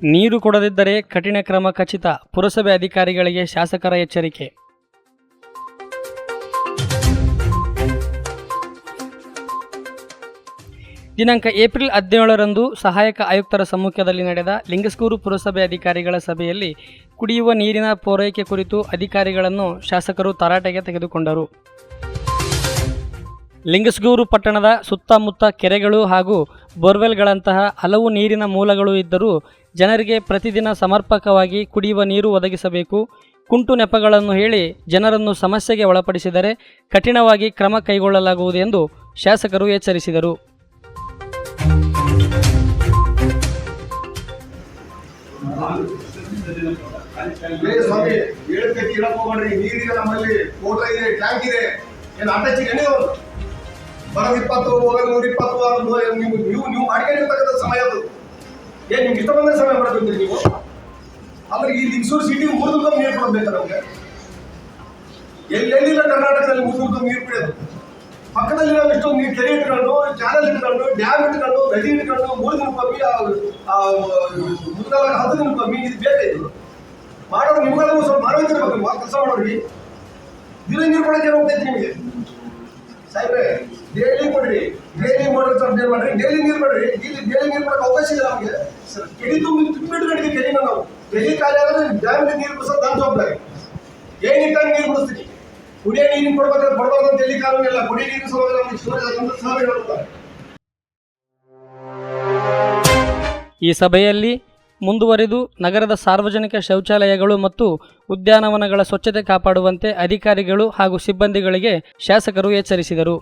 ನೀರು ಕೊಡದಿದ್ದರೆ ಕಠಿಣ ಕ್ರಮ ಖಚಿತ, ಪುರಸಭೆ ಅಧಿಕಾರಿಗಳಿಗೆ ಶಾಸಕರ ಎಚ್ಚರಿಕೆ. ದಿನಾಂಕ ಏಪ್ರಿಲ್ 17ರಂದು ಸಹಾಯಕ ಆಯುಕ್ತರ ಸಮ್ಮುಖದಲ್ಲಿ ನಡೆದ ಲಿಂಗಸ್ಗೂರು ಪುರಸಭೆ ಅಧಿಕಾರಿಗಳ ಸಭೆಯಲ್ಲಿ ಕುಡಿಯುವ ನೀರಿನ ಪೂರೈಕೆ ಕುರಿತು ಅಧಿಕಾರಿಗಳನ್ನು ಶಾಸಕರು ತರಾಟೆಗೆ ತೆಗೆದುಕೊಂಡರು. ಲಿಂಗಸ್ಗೂರು ಪಟ್ಟಣದ ಸುತ್ತಮುತ್ತ ಕೆರೆಗಳು ಹಾಗೂ ಬೋರ್ವೆಲ್ಗಳಂತಹ ಹಲವು ನೀರಿನ ಮೂಲಗಳು ಇದ್ದರೂ ಜನರಿಗೆ ಪ್ರತಿದಿನ ಸಮರ್ಪಕವಾಗಿ ಕುಡಿಯುವ ನೀರು ಒದಗಿಸಬೇಕು. ಕುಂಟು ನೆಪಗಳನ್ನು ಹೇಳಿ ಜನರನ್ನು ಸಮಸ್ಯೆಗೆ ಒಳಪಡಿಸಿದರೆ ಕಠಿಣವಾಗಿ ಕ್ರಮ ಕೈಗೊಳ್ಳಲಾಗುವುದು ಎಂದು ಶಾಸಕರು ಎಚ್ಚರಿಸಿದರು. ಸ್ವಾಮಿ ಹೇಳಿಕೆ ಕೇಳಕ್ ಹೋಗ್ರಿ. ನೀರಿದೆ, ನಮ್ಮಲ್ಲಿ ಮೋಟರ್ ಇದೆ, ಟ್ಯಾಂಕ್ ಇದೆ. ಏನು ಅಟ್ಯಾಚಿಗೆ ಬರೋದು 20 ಹೋಗೋದು 120 ನೀವು ಮಾಡ್ಕೊಂಡಿರ್ತಕ್ಕಂಥ ಸಮಯ ಅದು. ಏನ್ ನಿಮ್ಗೆ ಇಷ್ಟ ಬಂದ ಸಮಯ ಮಾಡ್ಕೊಂತೀರಿ ನೀವು? ಆದ್ರೆ ಈ ಲಿಂಗಸೂರು ಸಿಟಿ 3 ದಿನ ನೀರು ಕೊಡಬೇಕಾ ನಮ್ಗೆ? ಎಲ್ಲೆಲ್ಲಿಲ್ಲ ಕರ್ನಾಟಕದಲ್ಲಿ 3 ದಿನ ನೀರು ಬಿಡೋದು. ಪಕ್ಕದಲ್ಲಿ ನಾವು ಇಷ್ಟೊಂದು ನೀರು ಕೆರೆ ಇಟ್ಕೊಂಡು, ಚಾನಲ್ ಇಟ್ಕೊಂಡು, ಡ್ಯಾಮ್ ಇಟ್ಕೊಂಡು, ನದಿ ಇಟ್ಕೊಂಡು 3 ದಿನ ಕಮ್ಮಿ, 10 ದಿನ ಕಮ್ಮಿ ಇದು ಬೇಕಾಯ್ತು. ಮಾಡೋದು ನಿಮ್ಗಾದ್ರೂ ಸ್ವಲ್ಪ ಮಾನವೀಯತೆ ಕೆಲಸ ಮಾಡೋರಿ. ದಿನ ನೀರು ಕೊಡೋಕೆ ಹೋಗ್ತೈತಿ ನಿಮಗೆ ಸಾಹೇಬ್ರೆ. ಡೈಲಿ ಕೊಡ್ರಿ, ಡೈಲಿ ಮೋಟರ್ ಅಪ್ಡೇಟ್ ಮಾಡ್ರಿ, ಡೈಲಿ ನೀರು ಮಾಡ್ರಿ. ಇಲ್ಲಿ ಡೈಲಿ ನೀರು ಕೊಡೋಕೆ ಅವಕಾಶ ಇದೆ ನಮಗೆ. ಕೆರೆ ತುಂಬಿಟ್ಟು ಕಡೆಗೆ ಕೆರೆನ ನಾವು ಕೆರೆ ಖಾಲಿ ಆದ್ರೆ ಡ್ಯಾಮ್ ನೀರು ಬಿಡಿಸೋದು ನನ್ನ ಜವಾಬ್ದಾರಿ. ಏನಿಟ್ಟಾಗ ನೀರು ಬಿಡಿಸ್ತೀನಿ. ಕುಡಿಯೋ ನೀರಿನ ಕೊಡಬಾರ್ದು ಅಂತ ಎಲ್ಲಿ ಕಾನೂನು ಇಲ್ಲ. ಕುಡಿಯೋ ನೀರಿನ ಸಲುವಾಗಿ ಹೇಳ್ತಾರೆ. ಈ ಸಭೆಯಲ್ಲಿ ಮುಂದುವರಿದು ನಗರದ ಸಾರ್ವಜನಿಕ ಶೌಚಾಲಯಗಳು ಮತ್ತು ಉದ್ಯಾನವನಗಳ ಸ್ವಚ್ಛತೆ ಕಾಪಾಡುವಂತೆ ಅಧಿಕಾರಿಗಳು ಹಾಗೂ ಸಿಬ್ಬಂದಿಗಳಿಗೆ ಶಾಸಕರು ಎಚ್ಚರಿಸಿದರು.